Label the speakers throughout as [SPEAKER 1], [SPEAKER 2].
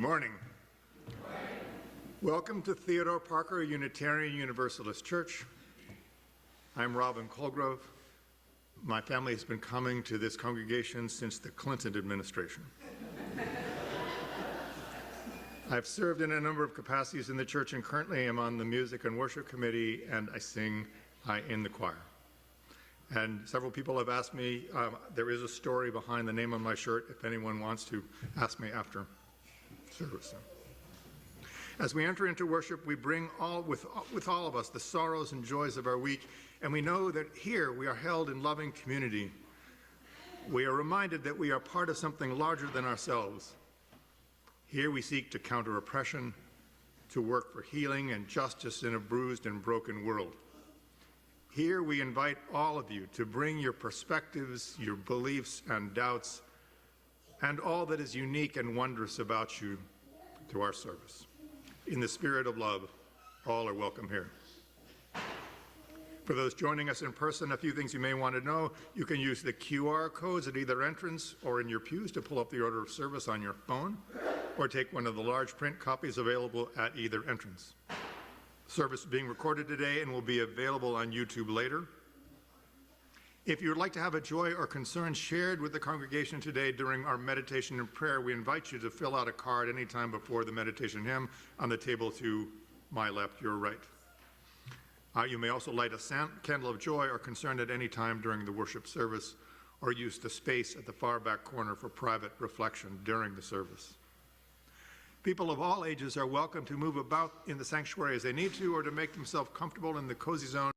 [SPEAKER 1] morning. Welcome to Theodore Parker Unitarian Universalist Church. I'm Robin Colgrove. My family has been coming to this congregation since the Clinton administration. I've served in a number of capacities in the church and currently am on the Music and Worship Committee, and I sing in the choir. And several people have asked me, there is a story behind the name on my shirt if anyone wants to ask me after service. As we enter into worship, we bring with all of us the sorrows and joys of our week, and we know that here we are held in loving community. We are reminded that we are part of something larger than ourselves. Here we seek to counter oppression, to work for healing and justice in a bruised and broken world. Here we invite all of you to bring your perspectives, your beliefs and doubts, and all that is unique and wondrous about you to our service. In the spirit of love, all are welcome here. For those joining us in person, a few things you may want to know. You can use the QR codes at either entrance or in your pews to pull up the order of service on your phone, or take one of the large print copies available at either entrance. Service is being recorded today and will be available on YouTube later. If you would like to have a joy or concern shared with the congregation today during our meditation and prayer, we invite you to fill out a card anytime before the meditation hymn on the table to my left, your right. You may also light a candle of joy or concern at any time during the worship service, or use the space at the far back corner for private reflection during the service. People of all ages are welcome to move about in the sanctuary as they need to, or to make themselves comfortable in the cozy zone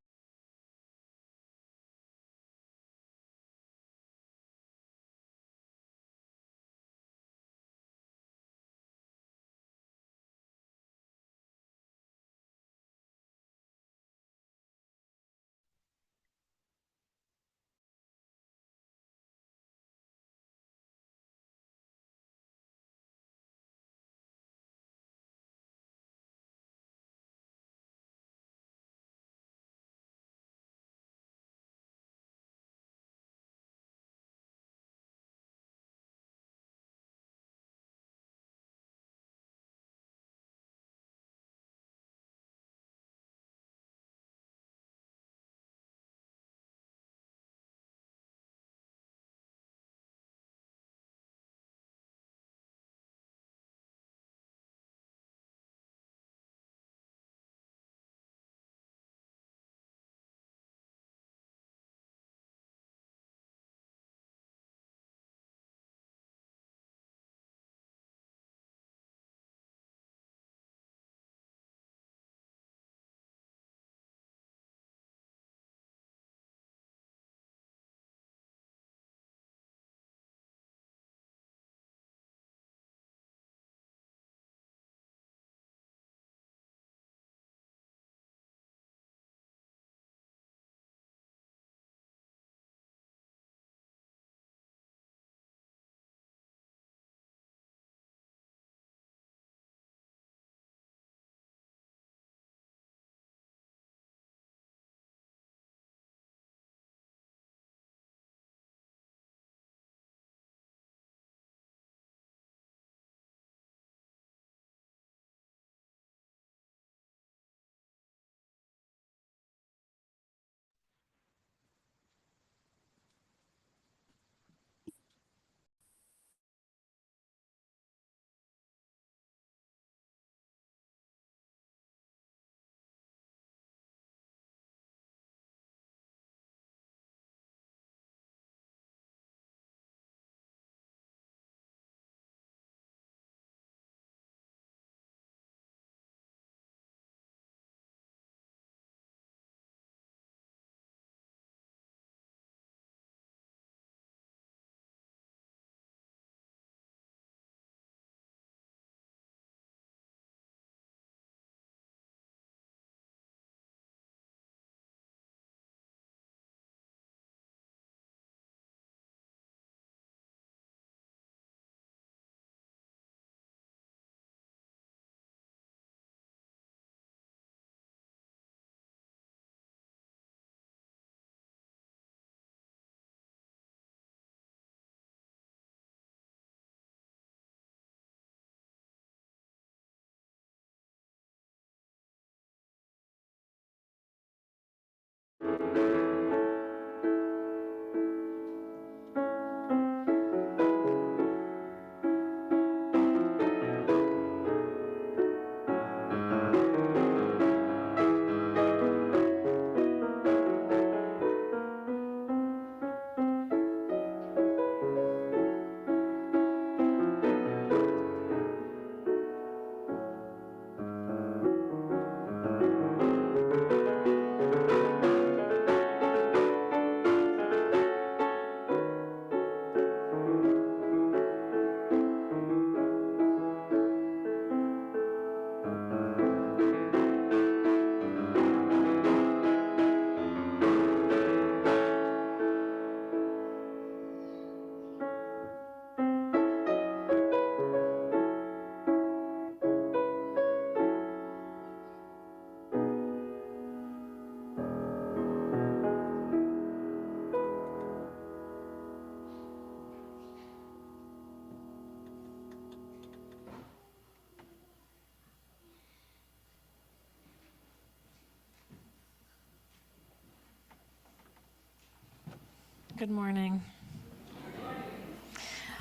[SPEAKER 2] Good morning.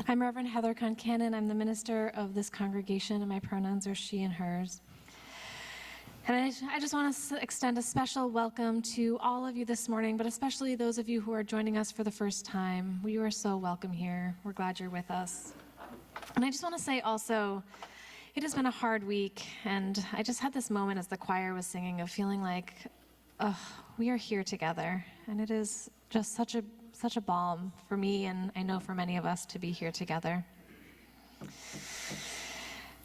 [SPEAKER 2] I'm Reverend Heather Concannon. I'm the minister of this congregation, and my pronouns are she and hers. And I just want to extend a special welcome to all of you this morning, but especially those of you who are joining us for the first time. You are so welcome here. We're glad you're with us. And I just want to say also, it has been a hard week, and I just had this moment as the choir was singing of feeling like, we are here together, and it is just such a balm for me, and I know for many of us, to be here together.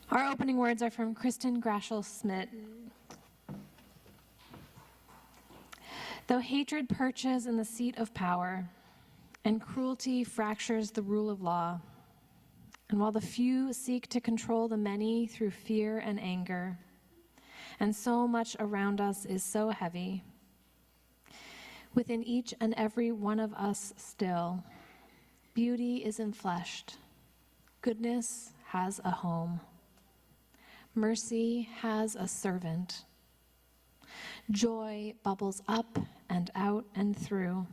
[SPEAKER 2] Our opening words are from Kristen Graschel-Smith. Though hatred perches in the seat of power, and cruelty fractures the rule of law, and while the few seek to control the many through fear and anger, and so much around us is so heavy, within each and every one of us still, beauty is enfleshed, goodness has a home, mercy has a servant, joy bubbles up and out and through,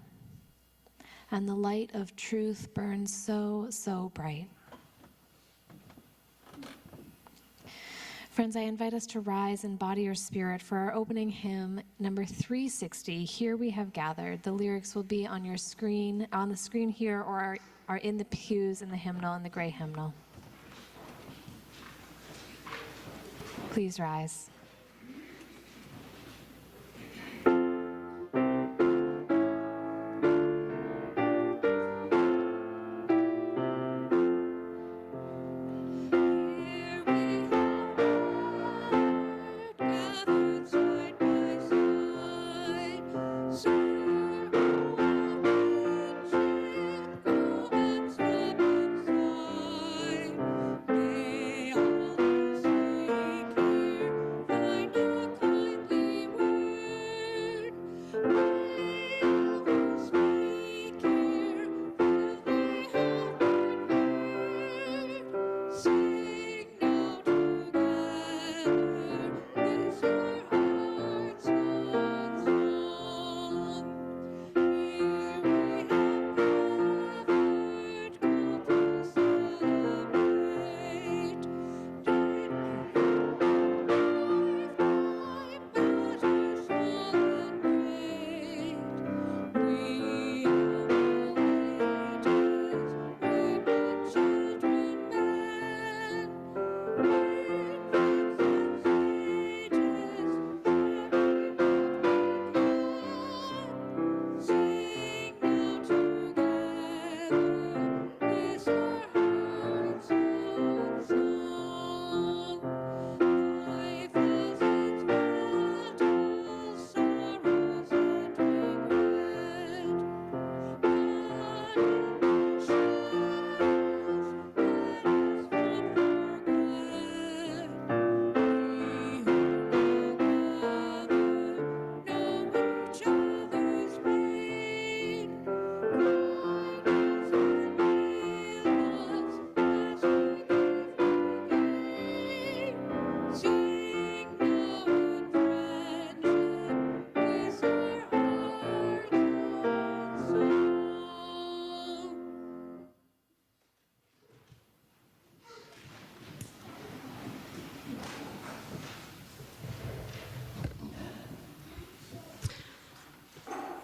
[SPEAKER 2] and the light of truth burns so bright. Friends, I invite us to rise in body or spirit for our opening hymn, number 360, Here We Have Gathered. The lyrics will be on your screen, on the screen here, or are in the pews in the hymnal, in the gray hymnal. Please rise.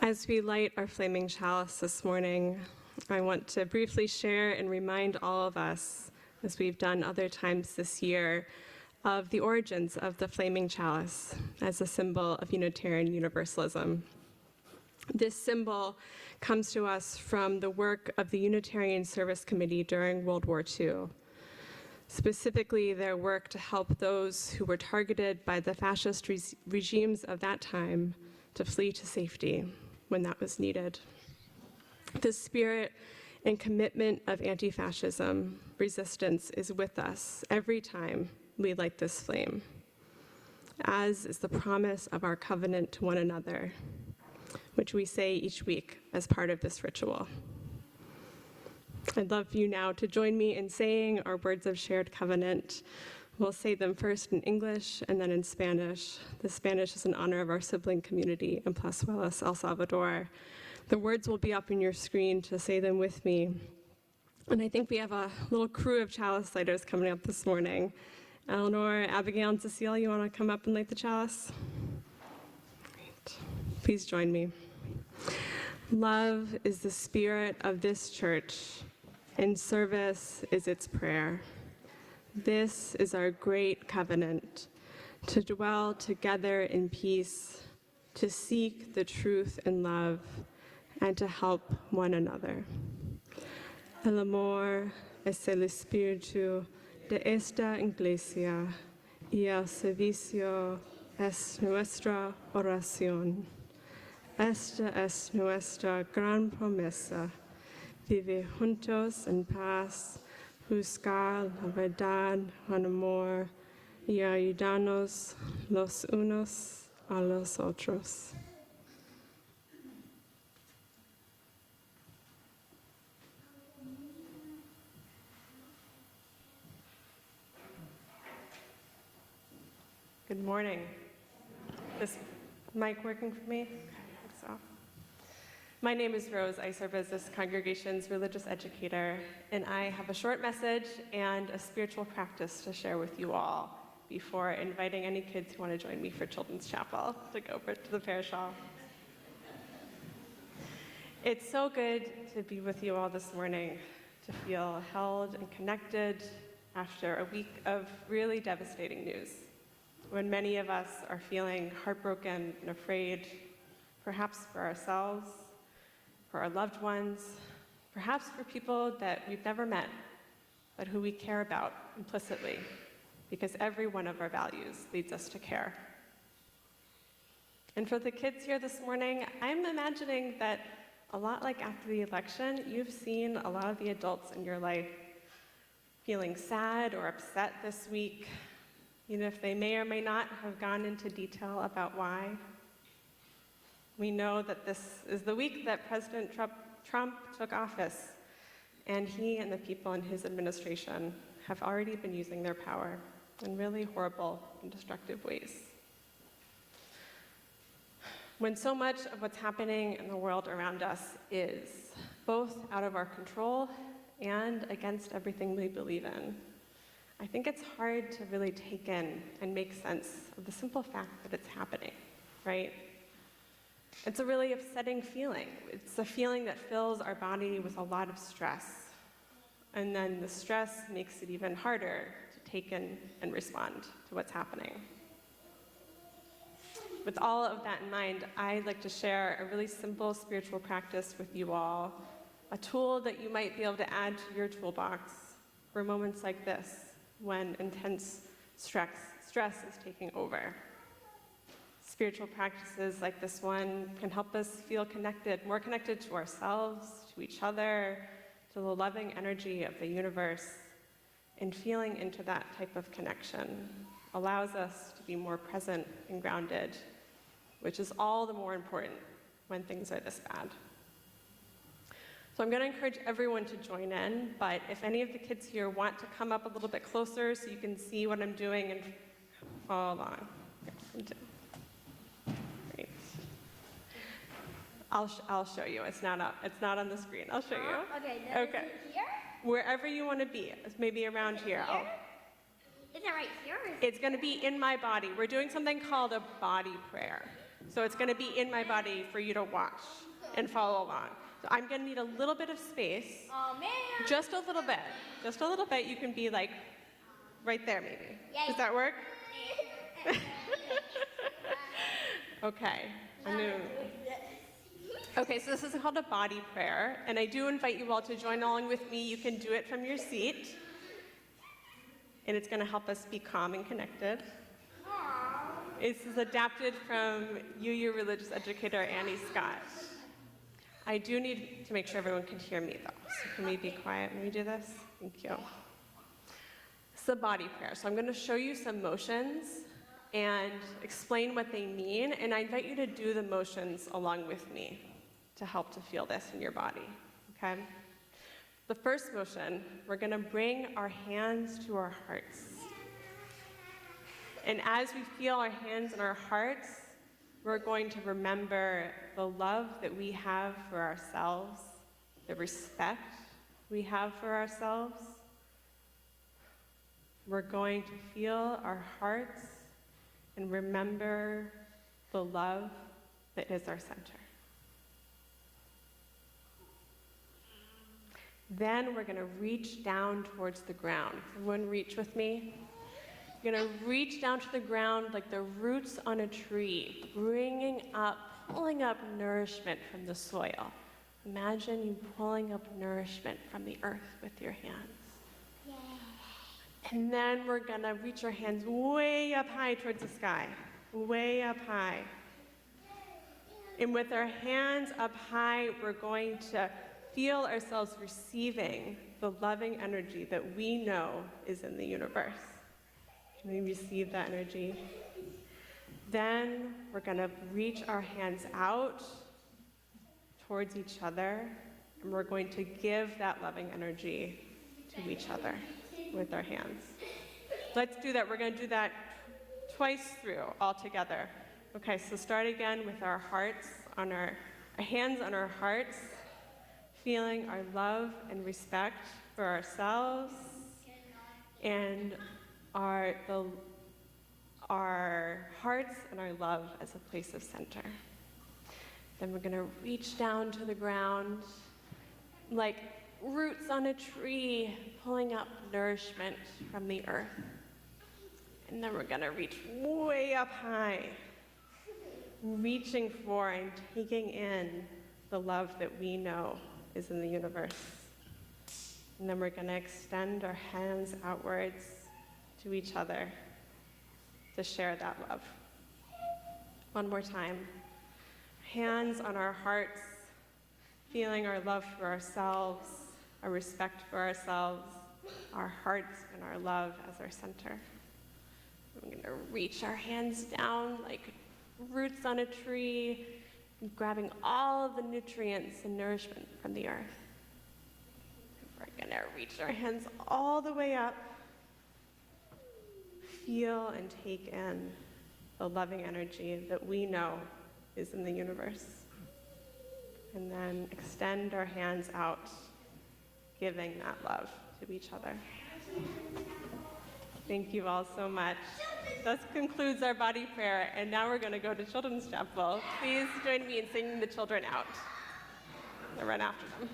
[SPEAKER 3] As we light our flaming chalice this morning, I want to briefly share and remind all of us, as we've done other times this year, of the origins of the flaming chalice as a symbol of Unitarian Universalism. This symbol comes to us from the work of the Unitarian Service Committee during World War II, specifically their work to help those who were targeted by the fascist regimes of that time to flee to safety when that was needed. The spirit and commitment of anti-fascism resistance is with us every time we light this flame, as is the promise of our covenant to one another, which we say each week as part of this ritual. I'd love you now to join me in saying our words of shared covenant. We'll say them first in English and then in Spanish. The Spanish is in honor of our sibling community in Plazuelos, El Salvador. The words will be up on your screen to say them with me. And I think we have a little crew of chalice lighters coming up this morning. Eleanor, Abigail, and Cecile, you want to come up and light the chalice? Great. Please join me. Love is the spirit of this church, and service is its prayer. This is our great covenant, to dwell together in peace, to seek the truth in love, and to help one another. El amor es el espíritu de esta iglesia, y el servicio es nuestra oración. Esta es nuestra gran promesa, vivir juntos en paz, buscar la verdad con amor y ayudarnos los unos a los otros. Good morning. Is mic working for me? Okay, I think so. My name is Rose. I serve as this congregation's religious educator, and I have a short message and a spiritual practice to share with you all before inviting any kids who want to join me for Children's Chapel to go over to the parish hall. It's so good to be with you all this morning, to feel held and connected after a week of really devastating news, when many of us are feeling heartbroken and afraid, perhaps for ourselves, for our loved ones, perhaps for people that we've never met, but who we care about implicitly, because every one of our values leads us to care. And for the kids here this morning, I'm imagining that a lot like after the election, you've seen a lot of the adults in your life feeling sad or upset this week, even if they may or may not have gone into detail about why. We know that this is the week that President Trump took office, and he and the people in his administration have already been using their power in really horrible and destructive ways. When so much of what's happening in the world around us is both out of our control and against everything we believe in, I think it's hard to really take in and make sense of the simple fact that it's happening, right? It's a really upsetting feeling. It's a feeling that fills our body with a lot of stress. And then the stress makes it even harder to take in and respond to what's happening. With all of that in mind, I'd like to share a really simple spiritual practice with you all, a tool that you might be able to add to your toolbox for moments like this, when intense stress is taking over. Spiritual practices like this one can help us feel connected, more connected to ourselves, to each other, to the loving energy of the universe. And feeling into that type of connection allows us to be more present and grounded, which is all the more important when things are this bad. So I'm going to encourage everyone to join in, but if any of the kids here want to come up a little bit closer so you can see what I'm doing and follow along. Great. I'll show you. It's not up. It's not on the screen. I'll show you.
[SPEAKER 4] Okay. Then
[SPEAKER 3] Okay.
[SPEAKER 4] Is it here?
[SPEAKER 3] Wherever you want to be. It's maybe around here.
[SPEAKER 4] Here? Is it right here? Or is
[SPEAKER 3] It's going to be in my body. We're doing something called a body prayer. So it's going to be in my body for you to watch and follow along. So I'm going to need a little bit of space.
[SPEAKER 4] Oh man.
[SPEAKER 3] Just a little bit. Just a little bit. You can be like right there maybe.
[SPEAKER 4] Yay.
[SPEAKER 3] Does that work? Okay. Okay, so this is called a body prayer, and I do invite you all to join along with me. You can do it from your seat, and it's going to help us be calm and connected. This is adapted from UU religious educator Annie Scott. I do need to make sure everyone can hear me, though. So can we be quiet when we do this? Thank you. It's a body prayer. So I'm going to show you some motions and explain what they mean, and I invite you to do the motions along with me to help to feel this in your body, okay? The first motion, we're going to bring our hands to our hearts. And as we feel our hands and our hearts, we're going to remember the love that we have for ourselves, the respect we have for ourselves. We're going to feel our hearts and remember the love that is our center. Then we're going to reach down towards the ground. Everyone reach with me. You're going to reach down to the ground like the roots on a tree, pulling up nourishment from the soil. Imagine you pulling up nourishment from the earth with your hands. And then we're going to reach our hands way up high towards the sky, way up high. And with our hands up high, we're going to feel ourselves receiving the loving energy that we know is in the universe. Can we receive that energy? Then we're going to reach our hands out towards each other, and we're going to give that loving energy to each other with our hands. Let's do that. We're going to do that twice through all together. Okay, so start again with our hearts on our hands on our hearts, feeling our love and respect for ourselves and our hearts and our love as a place of center. Then we're going to reach down to the ground like roots on a tree, pulling up nourishment from the earth. And then we're going to reach way up high, reaching for and taking in the love that we know is in the universe. And then we're going to extend our hands outwards to each other to share that love. One more time. Hands on our hearts, feeling our love for ourselves, our respect for ourselves, our hearts and our love as our center. We're going to reach our hands down like roots on a tree, grabbing all of the nutrients and nourishment from the earth. We're going to reach our hands all the way up, feel and take in the loving energy that we know is in the universe. And then extend our hands out, giving that love to each other. Thank you all so much. This concludes our body prayer, and now we're going to go to Children's Chapel. Please join me in singing the children out. I'll run after them.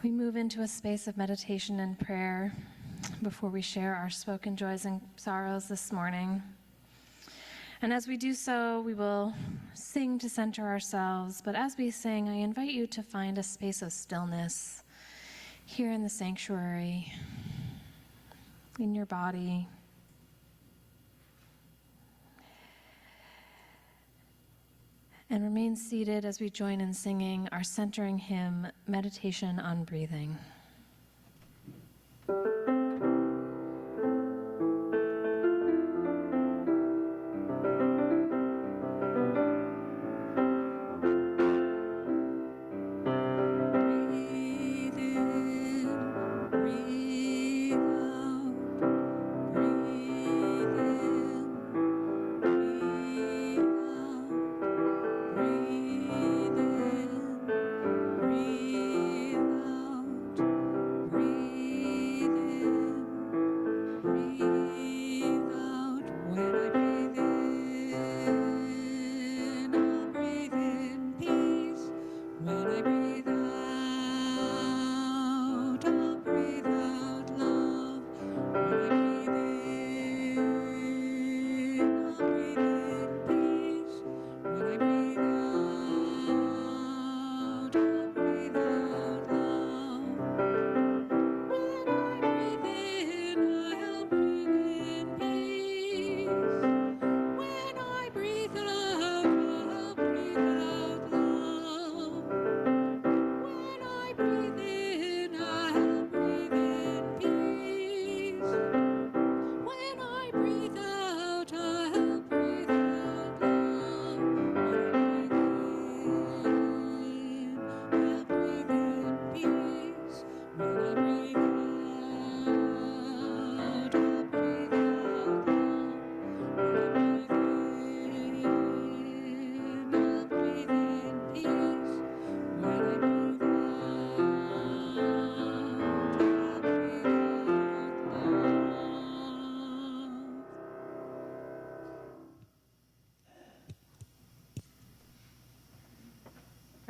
[SPEAKER 2] We move into a space of meditation and prayer before we share our spoken joys and sorrows this morning. And as we do so, we will sing to center ourselves. But as we sing, I invite you to find a space of stillness here in the sanctuary, in your body. And remain seated as we join in singing our centering hymn, Meditation on Breathing.
[SPEAKER 5] Breathe in, breathe out.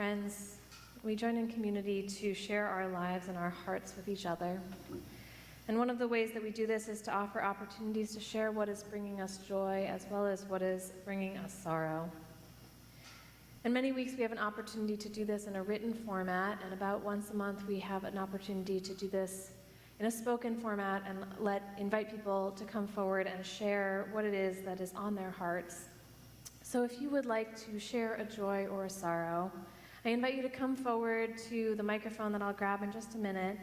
[SPEAKER 2] Friends, we join in community to share our lives and our hearts with each other. And one of the ways that we do this is to offer opportunities to share what is bringing us joy as well as what is bringing us sorrow. In many weeks, we have an opportunity to do this in a written format, and about once a month, we have an opportunity to do this in a spoken format and invite people to come forward and share what it is that is on their hearts. So if you would like to share a joy or a sorrow, I invite you to come forward to the microphone that I'll grab in just a minute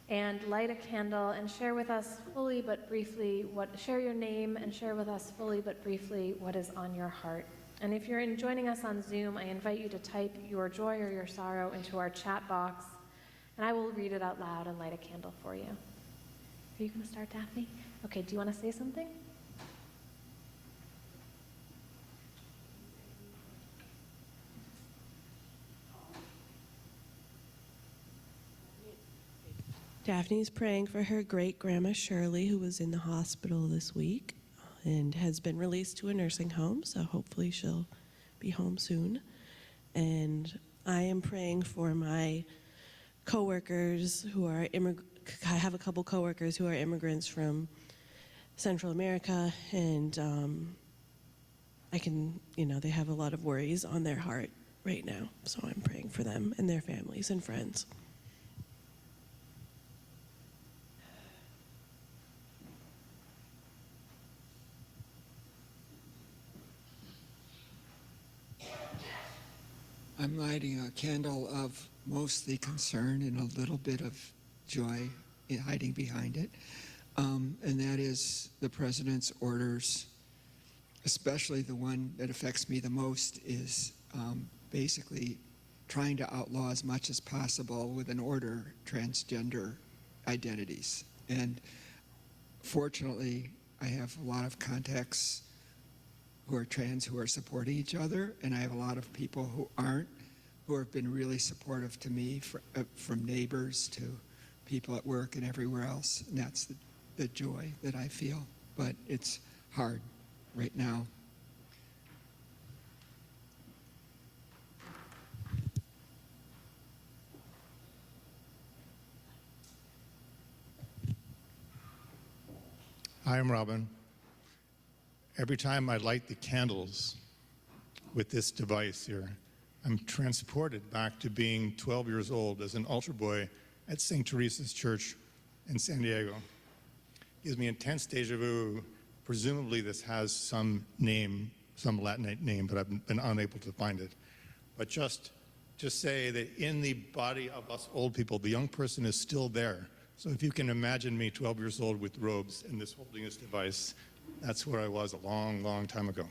[SPEAKER 2] and light a candle and share with us fully but briefly share your name and share with us fully but briefly what is on your heart. And if you're joining us on Zoom, I invite you to type your joy or your sorrow into our chat box, and I will read it out loud and light a candle for you. Are you going to start, Daphne? Okay, do you want to say something?
[SPEAKER 5] Daphne's praying for her great-grandma Shirley, who was in the hospital this week and has been released to a nursing home, so hopefully she'll be home soon. And I am praying for my coworkers who are I have a couple coworkers who are immigrants from Central America, and they have a lot of worries on their heart right now, so I'm praying for them and their families and friends.
[SPEAKER 6] I'm lighting a candle of mostly concern and a little bit of joy hiding behind it. And that is the president's orders, especially the one that affects me the most is basically trying to outlaw as much as possible with an order transgender identities. And fortunately, I have a lot of contacts who are trans who are supporting each other, and I have a lot of people who aren't, who have been really supportive to me, from neighbors to people at work and everywhere else, and that's the joy that I feel. But it's hard right now.
[SPEAKER 1] Hi, I'm Robin. Every time I light the candles with this device here, I'm transported back to being 12 years old as an altar boy at St. Teresa's Church in San Diego. It gives me intense deja vu. Presumably this has some name, some Latin name, but I've been unable to find it. But just to say that in the body of us old people, the young person is still there. So if you can imagine me 12 years old with robes and this holding this device, that's where I was a long, long time ago.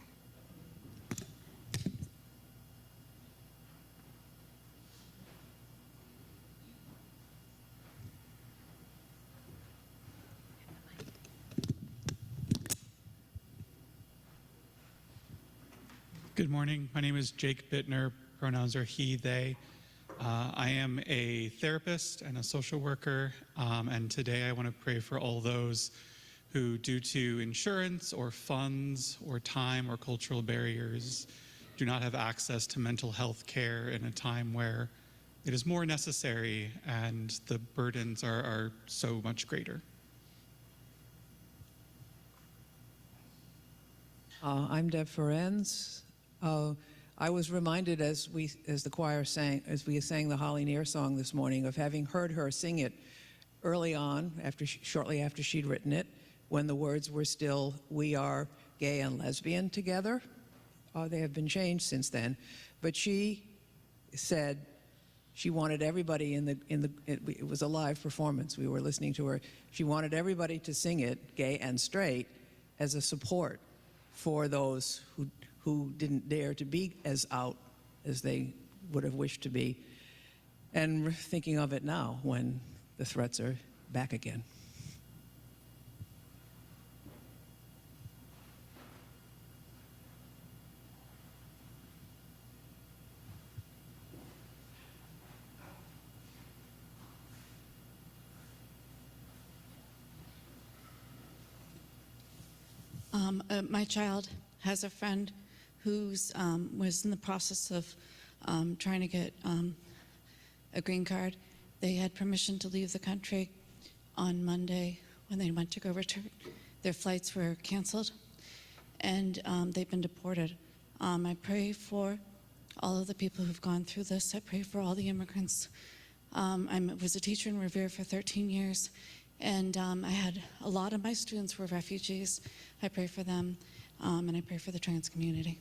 [SPEAKER 7] Good morning. My name is Jake Bittner. Pronouns are he, they. I am a therapist and a social worker, and today I want to pray for all those who, due to insurance or funds or time or cultural barriers, do not have access to mental health care in a time where it is more necessary and the burdens are so much greater.
[SPEAKER 8] I'm Deb Ferenz. I was reminded as the choir sang, as we sang the Holly Near song this morning, of having heard her sing it early on, shortly after she'd written it, when the words were still, "We are gay and lesbian together." They have been changed since then, but she said she wanted everybody it was a live performance. We were listening to her. She wanted everybody to sing it, gay and straight, as a support for those who didn't dare to be as out as they would have wished to be. And we're thinking of it now when the threats are back again.
[SPEAKER 9] My child has a friend who's was in the process of trying to get a green card. They had permission to leave the country on Monday when they went to go return. Their flights were canceled, and they've been deported. I pray for all of the people who've gone through this. I pray for all the immigrants. I was a teacher in Revere for 13 years, and I had a lot of my students were refugees. I pray for them, and I pray for the trans community.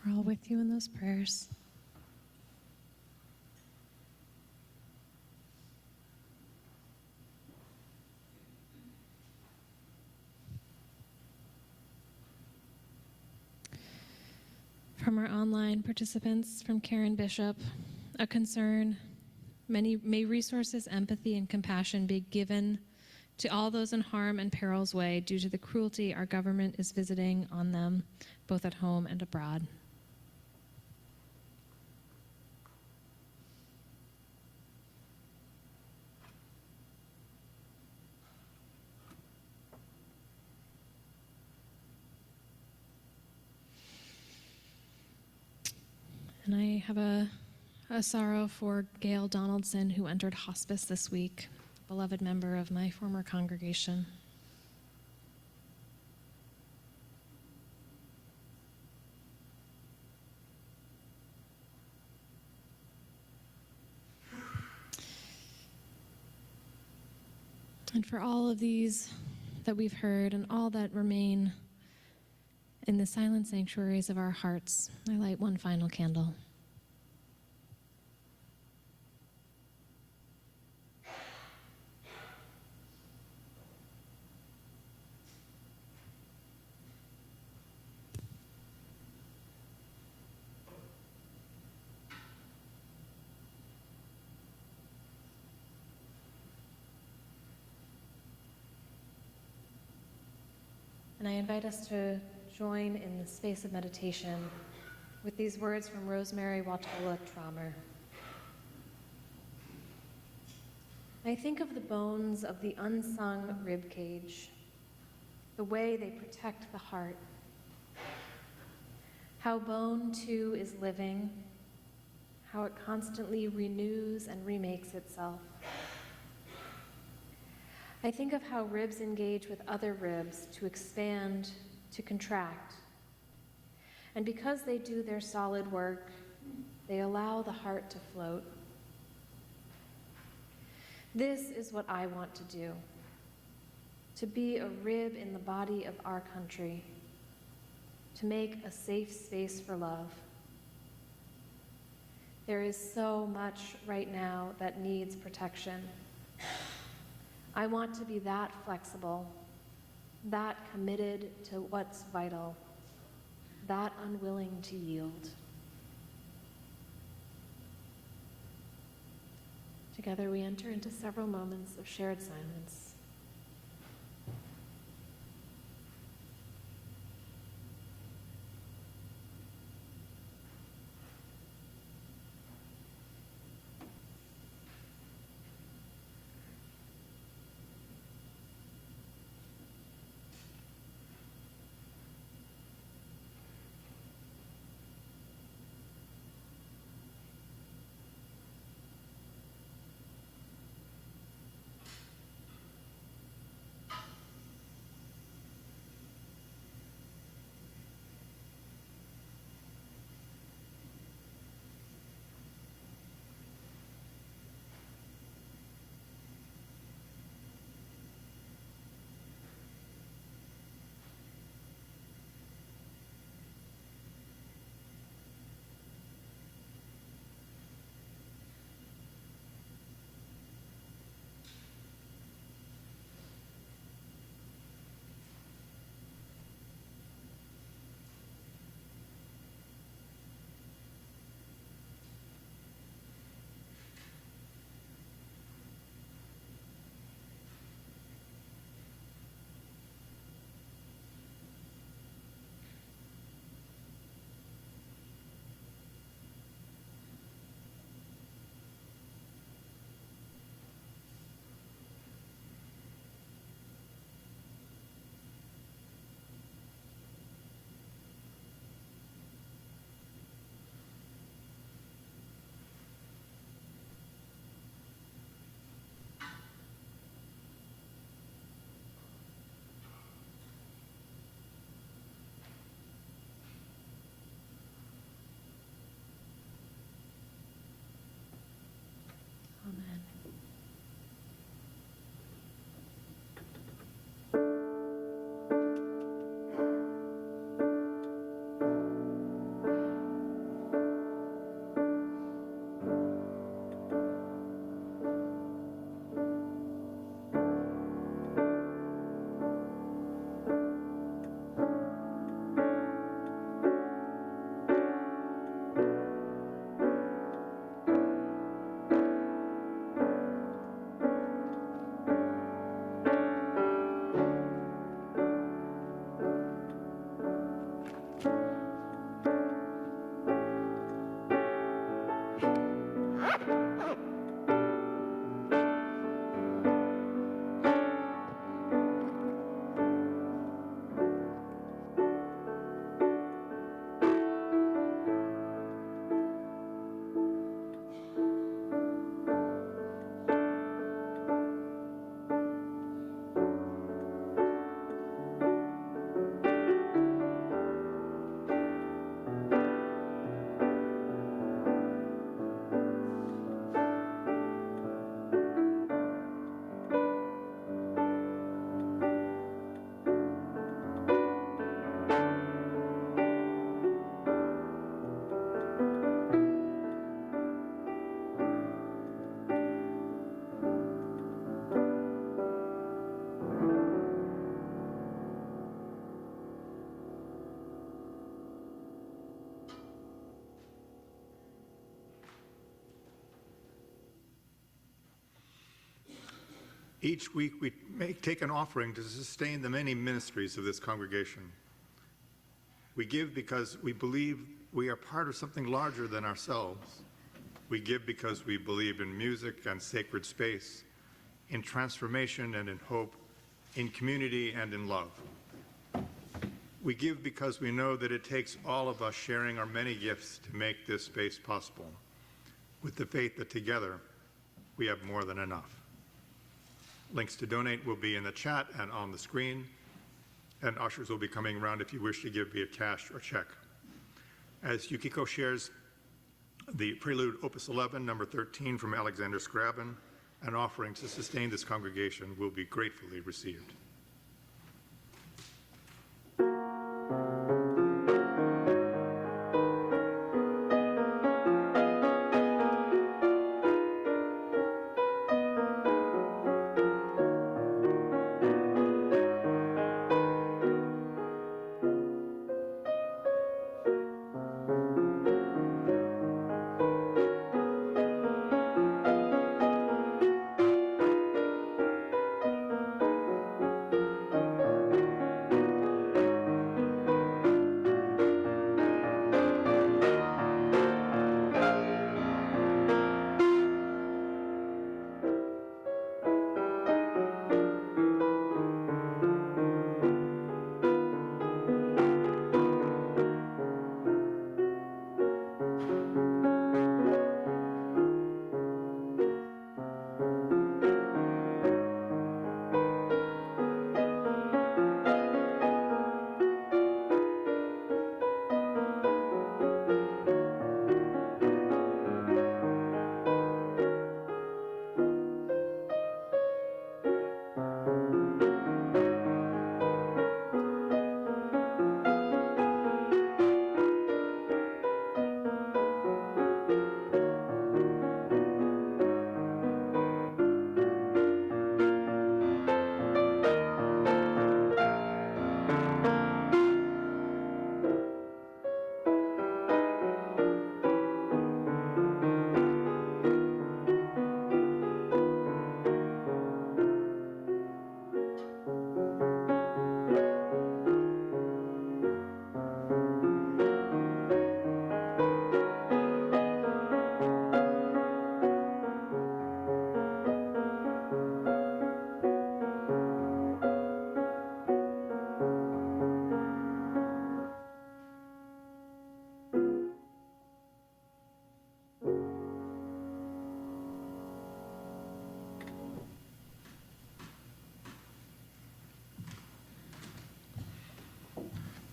[SPEAKER 2] We're all with you in those prayers. From our online participants, from Karen Bishop, a concern, may resources, empathy, and compassion be given to all those in harm and peril's way due to the cruelty our government is visiting on them, both at home and abroad. And I have a sorrow for Gail Donaldson, who entered hospice this week, a beloved member of my former congregation. And for all of these that we've heard and all that remain in the silent sanctuaries of our hearts, I light one final candle. And I invite us to join in the space of meditation with these words from Rosemary Watola Traumer. I think of the bones of the unsung rib cage, the way they protect the heart, how bone too is living, how it constantly renews and remakes itself. I think of how ribs engage with other ribs to expand, to contract. And because they do their solid work, they allow the heart to float. This is what I want to do, to be a rib in the body of our country, to make a safe space for love. There is so much right now that needs protection. I want to be that flexible, that committed to what's vital, that unwilling to yield. Together we enter into several moments of shared silence.
[SPEAKER 1] Each week we take an offering to sustain the many ministries of this congregation. We give because we believe we are part of something larger than ourselves. We give because we believe in music and sacred space, in transformation and in hope, in community and in love. We give because we know that it takes all of us sharing our many gifts to make this space possible, with the faith that together we have more than enough. Links to donate will be in the chat and on the screen, and ushers will be coming around if you wish to give via cash or check. As Yukiko shares the Prelude Opus 11, number 13 from Alexander Scriabin, an offering to sustain this congregation will be gratefully received.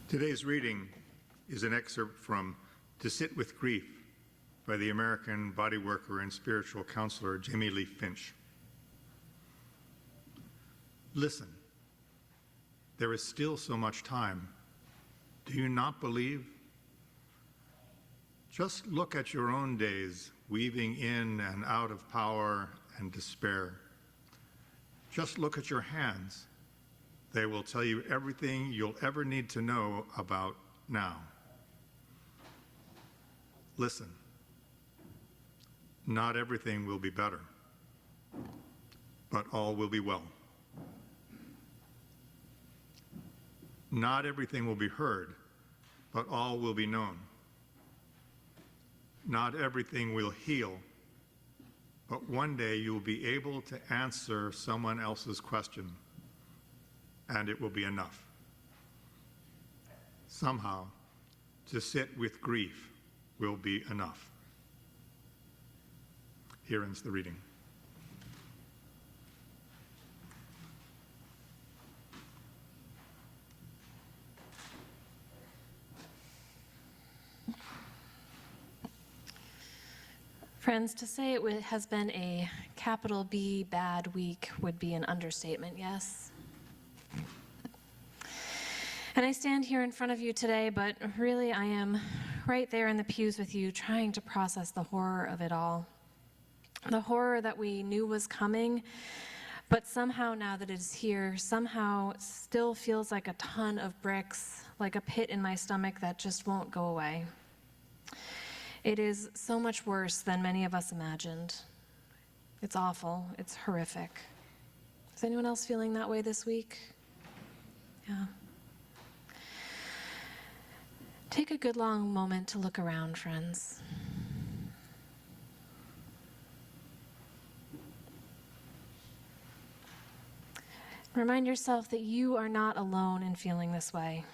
[SPEAKER 1] Today's reading is an excerpt from To Sit with Grief by the American body worker and spiritual counselor Jamie Lee Finch. Listen, there is still so much time. Do you not believe? Just look at your own days, weaving in and out of power and despair. Just look at your hands. They will tell you everything you'll ever need to know about now. Listen, not everything will be better, but all will be well. Not everything will be heard, but all will be known. Not everything will heal, but one day you will be able to answer someone else's question, and it will be enough. Somehow, to sit with grief will be enough. Here ends the reading.
[SPEAKER 2] Friends, to say it has been a capital B bad week would be an understatement, yes? And I stand here in front of you today, but really I am right there in the pews with you, trying to process the horror of it all. The horror that we knew was coming, but somehow now that it is here, somehow it still feels like a ton of bricks, like a pit in my stomach that just won't go away. It is so much worse than many of us imagined. It's awful. It's horrific. Is anyone else feeling that way this week? Yeah. Take a good long moment to look around, friends. Remind yourself that you are not alone in feeling this way.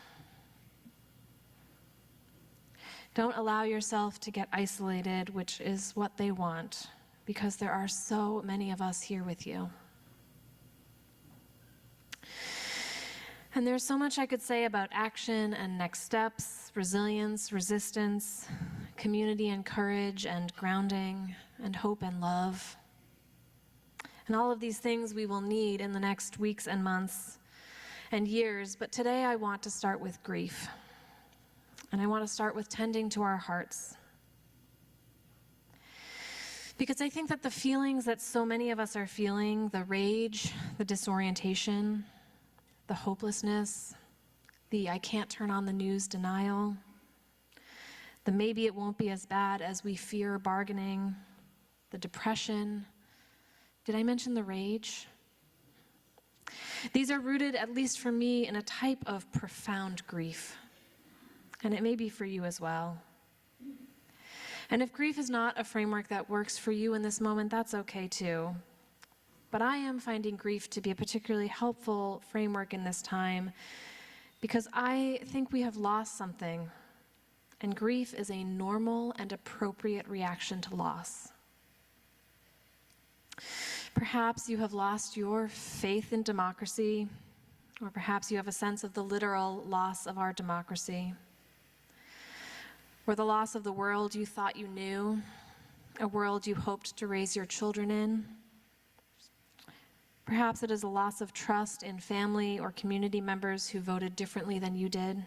[SPEAKER 2] Don't allow yourself to get isolated, which is what they want, because there are so many of us here with you. And there's so much I could say about action and next steps, resilience, resistance, community and courage and grounding and hope and love. And all of these things we will need in the next weeks and months and years. But today I want to start with grief. And I want to start with tending to our hearts. Because I think that the feelings that so many of us are feeling, the rage, the disorientation, the hopelessness, the I can't turn on the news denial, the maybe it won't be as bad as we fear bargaining, the depression. Did I mention the rage? These are rooted, at least for me, in a type of profound grief. And it may be for you as well. And if grief is not a framework that works for you in this moment, that's okay too. But I am finding grief to be a particularly helpful framework in this time because I think we have lost something. And grief is a normal and appropriate reaction to loss. Perhaps you have lost your faith in democracy, or perhaps you have a sense of the literal loss of our democracy, or the loss of the world you thought you knew, a world you hoped to raise your children in. Perhaps it is a loss of trust in family or community members who voted differently than you did,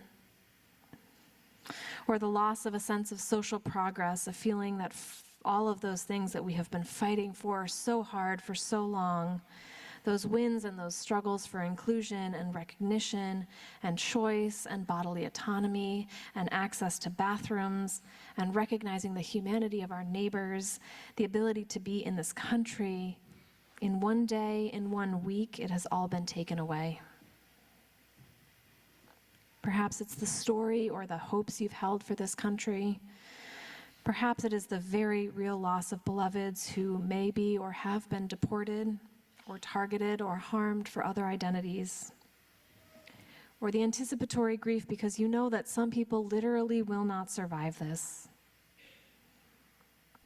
[SPEAKER 2] or the loss of a sense of social progress, a feeling that all of those things that we have been fighting for so hard for so long, those wins and those struggles for inclusion and recognition and choice and bodily autonomy and access to bathrooms and recognizing the humanity of our neighbors, the ability to be in this country, in one day, in 1 week, it has all been taken away. Perhaps it's the story or the hopes you've held for this country. Perhaps it is the very real loss of beloveds who may be or have been deported or targeted or harmed for other identities. Or the anticipatory grief because you know that some people literally will not survive this.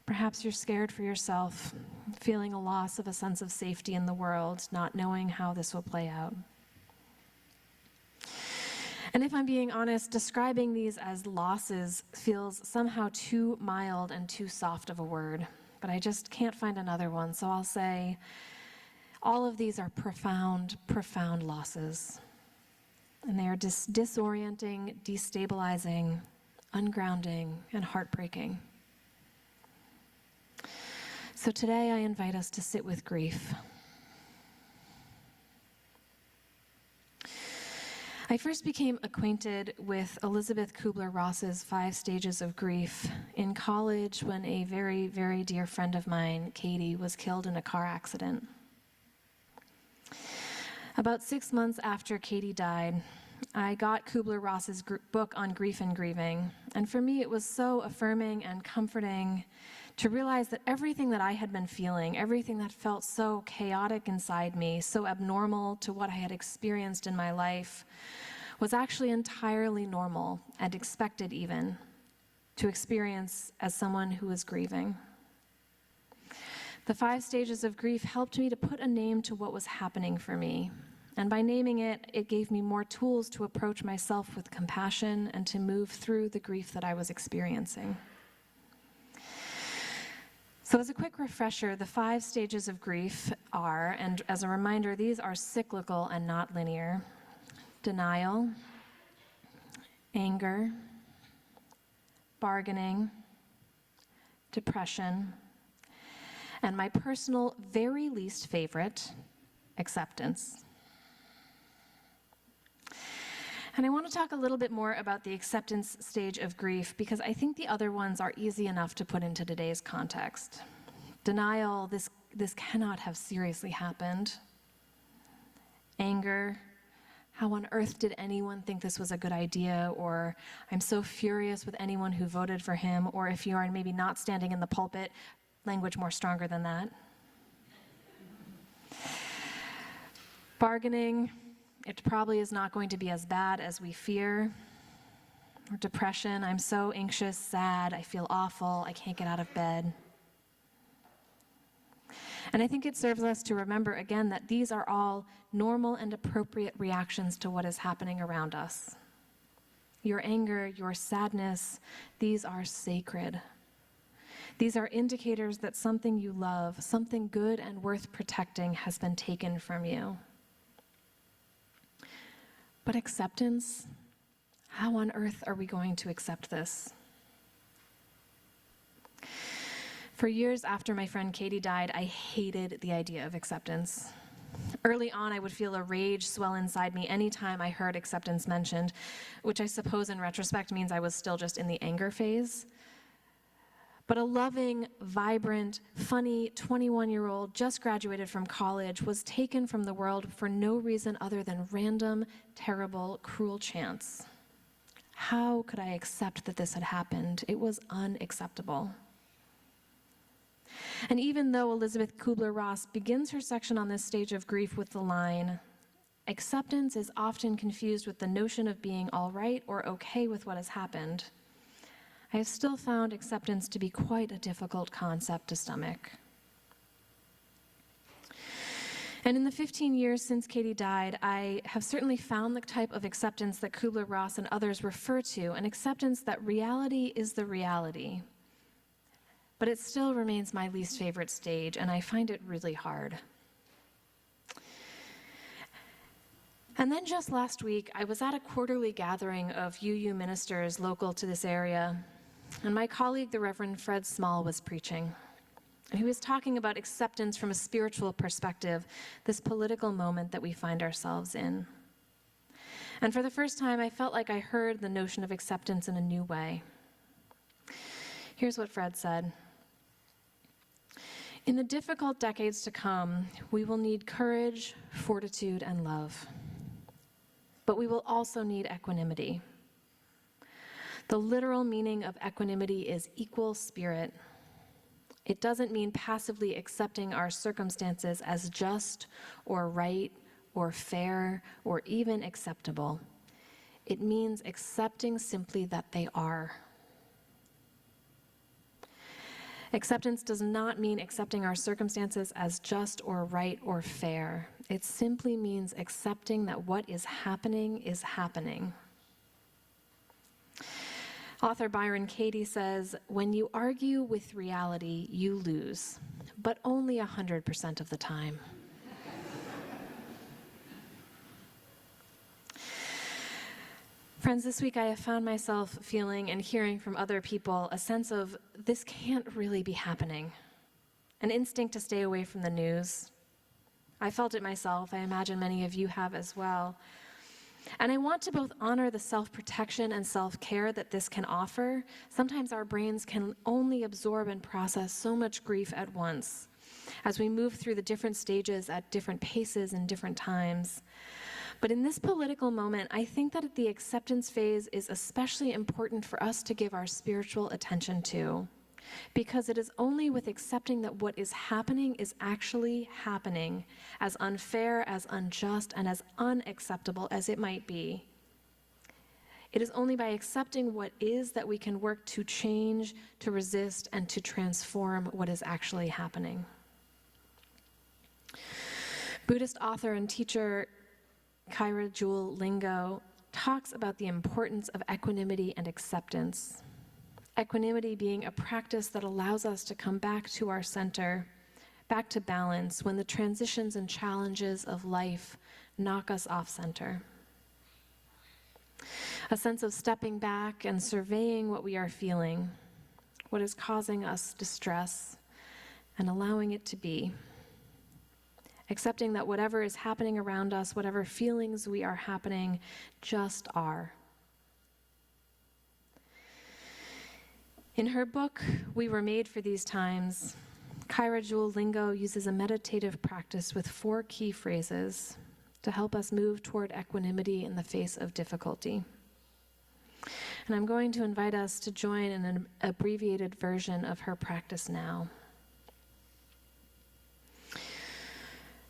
[SPEAKER 2] Perhaps you're scared for yourself, feeling a loss of a sense of safety in the world, not knowing how this will play out. And if I'm being honest, describing these as losses feels somehow too mild and too soft of a word, but I just can't find another one, so I'll say all of these are profound, profound losses. And they are disorienting, destabilizing, ungrounding, and heartbreaking. So today I invite us to sit with grief. I first became acquainted with Elizabeth Kubler-Ross's 5 Stages of Grief in college when a very, very dear friend of mine, Katie, was killed in a car accident. About 6 months after Katie died, I got Kubler-Ross's book on grief and grieving, and for me it was so affirming and comforting to realize that everything that I had been feeling, everything that felt so chaotic inside me, so abnormal to what I had experienced in my life, was actually entirely normal and expected even to experience as someone who was grieving. The 5 stages of grief helped me to put a name to what was happening for me. And by naming it, it gave me more tools to approach myself with compassion and to move through the grief that I was experiencing. So as a quick refresher, the 5 stages of grief are, and as a reminder, these are cyclical and not linear: denial, anger, bargaining, depression, and my personal very least favorite, acceptance. And I want to talk a little bit more about the acceptance stage of grief because I think the other ones are easy enough to put into today's context. Denial, this cannot have seriously happened. anger. How on earth did anyone think this was a good idea? Or I'm so furious with anyone who voted for him. Or if you are maybe not standing in the pulpit, language more stronger than that. Bargaining, it probably is not going to be as bad as we fear. Or depression, I'm so anxious, sad, I feel awful, I can't get out of bed. And I think it serves us to remember again that these are all normal and appropriate reactions to what is happening around us. Your anger, your sadness, these are sacred. These are indicators that something you love, something good and worth protecting has been taken from you. But acceptance, how on earth are we going to accept this? For years after my friend Katie died, I hated the idea of acceptance. Early on, I would feel a rage swell inside me anytime I heard acceptance mentioned, which I suppose in retrospect means I was still just in the anger phase. But a loving, vibrant, funny 21-year-old just graduated from college was taken from the world for no reason other than random, terrible, cruel chance. How could I accept that this had happened? It was unacceptable. And even though Elizabeth Kubler-Ross begins her section on this stage of grief with the line, acceptance is often confused with the notion of being all right or okay with what has happened, I have still found acceptance to be quite a difficult concept to stomach. And in the 15 years since Katie died, I have certainly found the type of acceptance that Kubler-Ross and others refer to, an acceptance that reality is the reality. But it still remains my least favorite stage, and I find it really hard. And then just last week, I was at a quarterly gathering of UU ministers local to this area, and my colleague, the Reverend Fred Small, was preaching. And he was talking about acceptance from a spiritual perspective, this political moment that we find ourselves in. And for the first time, I felt like I heard the notion of acceptance in a new way. Here's what Fred said. In the difficult decades to come, we will need courage, fortitude, and love. But we will also need equanimity. The literal meaning of equanimity is equal spirit. It doesn't mean passively accepting our circumstances as just or right or fair or even acceptable. It means accepting simply that they are. Acceptance does not mean accepting our circumstances as just or right or fair. It simply means accepting that what is happening is happening. Author Byron Katie says, when you argue with reality, you lose, but only 100% of the time. Friends, this week I have found myself feeling and hearing from other people a sense of this can't really be happening, an instinct to stay away from the news. I felt it myself. I imagine many of you have as well. And I want to both honor the self-protection and self-care that this can offer. Sometimes our brains can only absorb and process so much grief at once as we move through the different stages at different paces and different times. But in this political moment, I think that the acceptance phase is especially important for us to give our spiritual attention to, because it is only with accepting that what is happening is actually happening, as unfair, as unjust, and as unacceptable as it might be. It is only by accepting what is that we can work to change, to resist, and to transform what is actually happening. Buddhist author and teacher Kyra Jewel Lingo talks about the importance of equanimity and acceptance. Equanimity being a practice that allows us to come back to our center, back to balance when the transitions and challenges of life knock us off center. A sense of stepping back and surveying what we are feeling, what is causing us distress, and allowing it to be. Accepting that whatever is happening around us, whatever feelings we are happening, just are. In her book, We Were Made for These Times, Kyra Jewel Lingo uses a meditative practice with 4 key phrases to help us move toward equanimity in the face of difficulty. And I'm going to invite us to join in an abbreviated version of her practice now.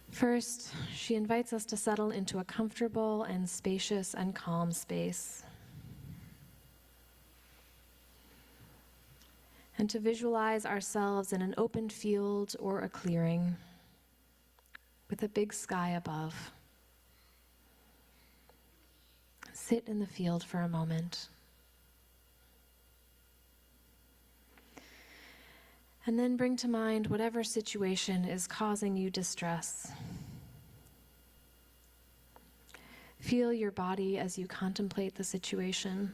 [SPEAKER 2] First, she invites us to settle into a comfortable and spacious and calm space, and to visualize ourselves in an open field or a clearing with a big sky above. Sit in the field for a moment. And then bring to mind whatever situation is causing you distress. Feel your body as you contemplate the situation.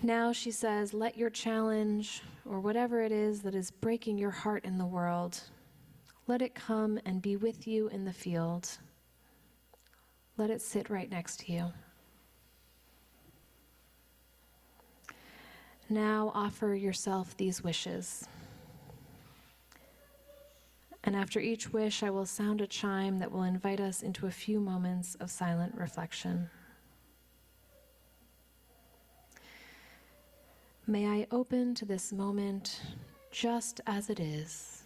[SPEAKER 2] Now, she says, let your challenge, or whatever it is that is breaking your heart in the world, let it come and be with you in the field. Let it sit right next to you. Now offer yourself these wishes. And after each wish, I will sound a chime that will invite us into a few moments of silent reflection. May I open to this moment just as it is.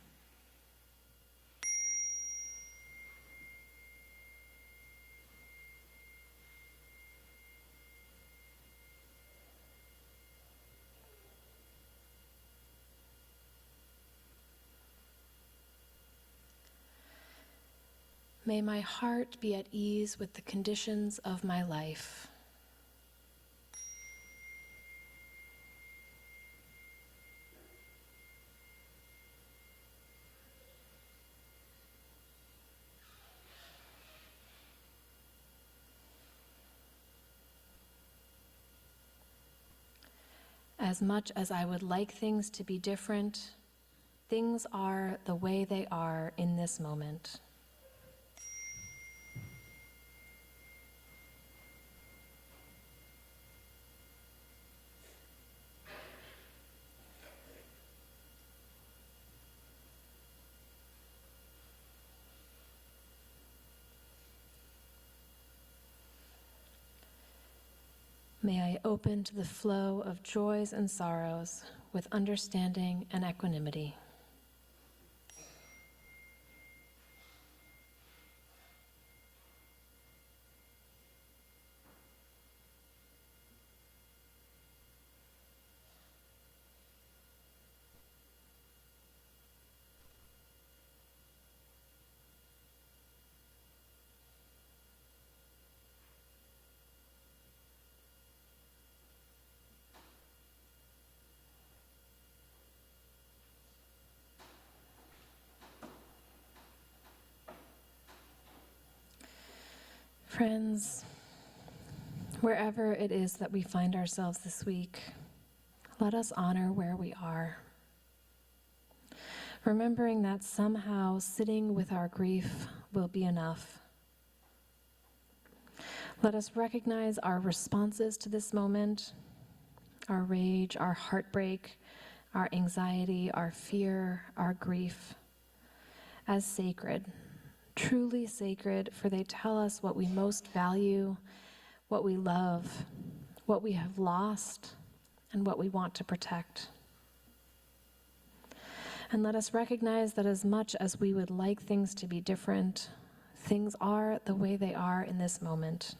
[SPEAKER 2] May my heart be at ease with the conditions of my life. As much as I would like things to be different, things are the way they are in this moment. May I open to the flow of joys and sorrows with understanding and equanimity. Friends, wherever it is that we find ourselves this week, let us honor where we are, remembering that somehow sitting with our grief will be enough. Let us recognize our responses to this moment, our rage, our heartbreak, our anxiety, our fear, our grief, as sacred. Truly sacred, for they tell us what we most value, what we love, what we have lost, and what we want to protect. And let us recognize that as much as we would like things to be different, things are the way they are in this moment.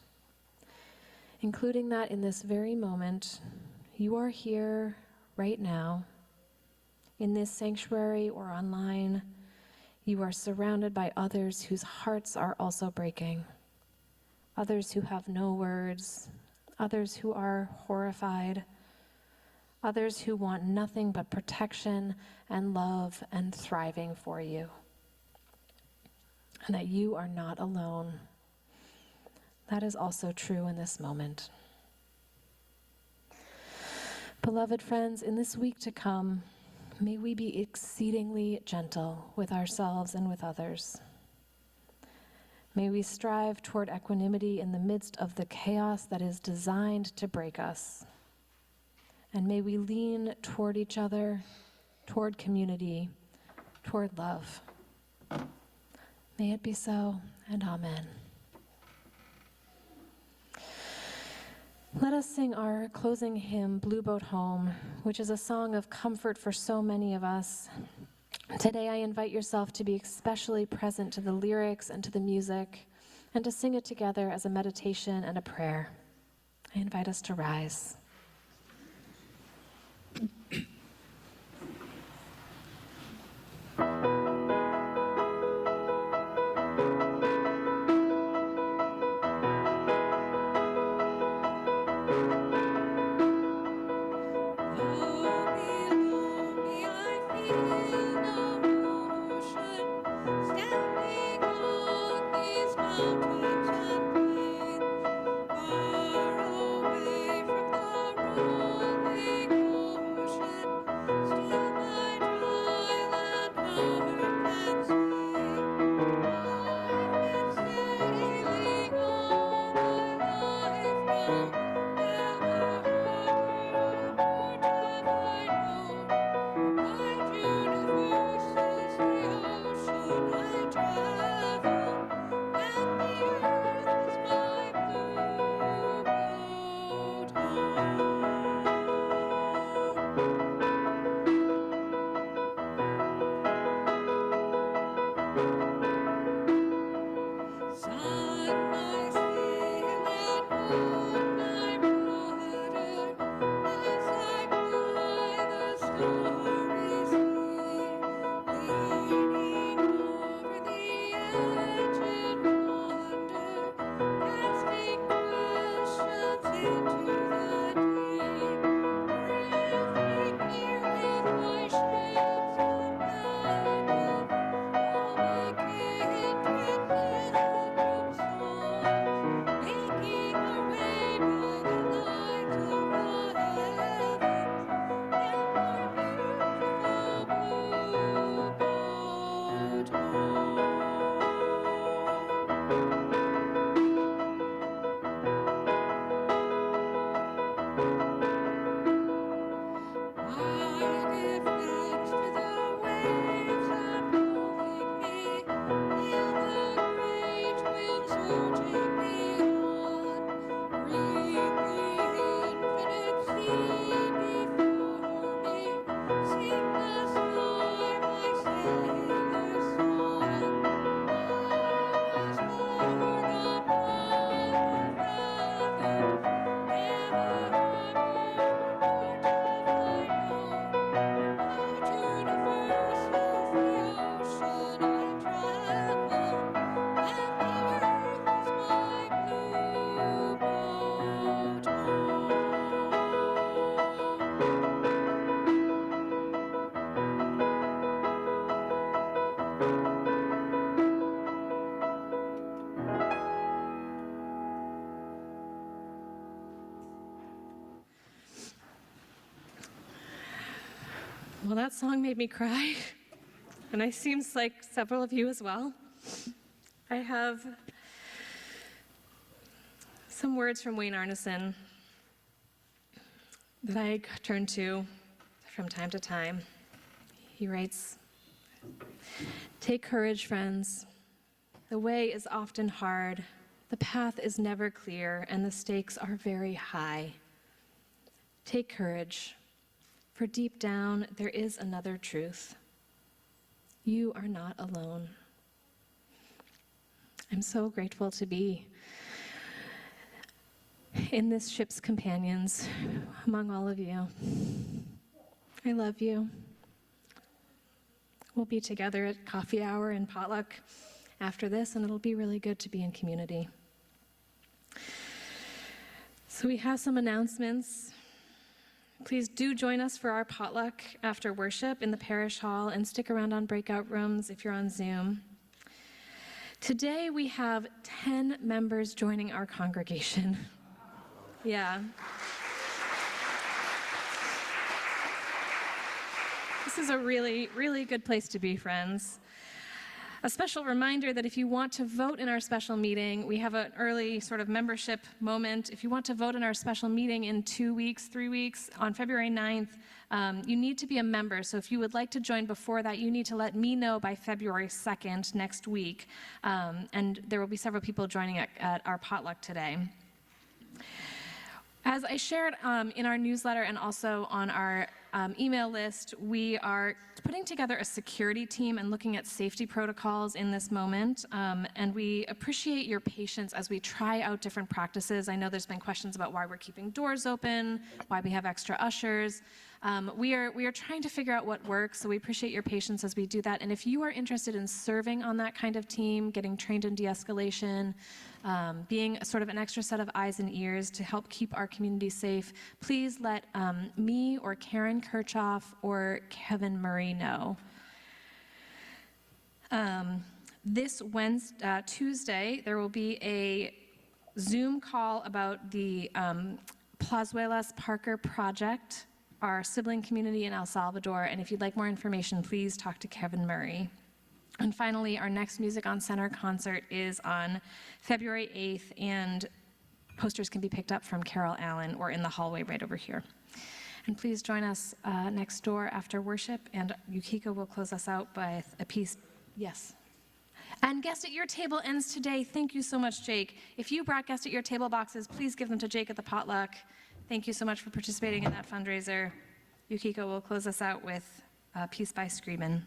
[SPEAKER 2] Including that in this very moment, you are here right now, in this sanctuary or online. You are surrounded by others whose hearts are also breaking, others who have no words, others who are horrified, others who want nothing but protection and love and thriving for you, and that you are not alone. That is also true in this moment. Beloved friends, in this week to come, may we be exceedingly gentle with ourselves and with others. May we strive toward equanimity in the midst of the chaos that is designed to break us. And may we lean toward each other, toward community, toward love. May it be so, and amen. Let us sing our closing hymn, Blue Boat Home, which is a song of comfort for so many of us. Today I invite yourself to be especially present to the lyrics and to the music, and to sing it together as a meditation and a prayer. I invite us to rise. Well, that song made me cry, and it seems like several of you as well. I have some words from Wayne Arneson that I turn to from time to time. He writes, "Take courage, friends. The way is often hard, the path is never clear, and the stakes are very high. Take courage. For deep down, there is another truth. You are not alone." I'm so grateful to be in this ship's companions among all of you. I love you. We'll be together at coffee hour and potluck after this, and it'll be really good to be in community. So we have some announcements. Please do join us for our potluck after worship in the parish hall, and stick around on breakout rooms if you're on Zoom. Today we have 10 members joining our congregation. Yeah. This is a really, really good place to be, friends. A special reminder that if you want to vote in our special meeting, we have an early sort of membership moment. If you want to vote in our special meeting in 2 weeks, 3 weeks, on February 9th, you need to be a member. So if you would like to join before that, you need to let me know by February 2nd next week. And there will be several people joining at our potluck today. As I shared in our newsletter and also on our email list, we are putting together a security team and looking at safety protocols in this moment. And we appreciate your patience as we try out different practices. I know there's been questions about why we're keeping doors open, why we have extra ushers. We are trying to figure out what works, so we appreciate your patience as we do that. And if you are interested in serving on that kind of team, getting trained in de-escalation, being sort of an extra set of eyes and ears to help keep our community safe, please let me or Karen Kirchhoff or Kevin Murray know. This Tuesday, there will be a Zoom call about the Plazuelas Parker Project, our sibling community in El Salvador, and if you'd like more information, please talk to Kevin Murray. And finally, our next Music on Center concert is on February 8th, and posters can be picked up from Carol Allen or in the hallway right over here. And please join us next door after worship, and Yukiko will close us out by a piece. Yes. And Guest at Your Table ends today. Thank you so much, Jake. If you brought Guest at Your Table boxes, please give them to Jake at the potluck. Thank you so much for participating in that fundraiser. Yukiko will close us out with a piece by Screamin'.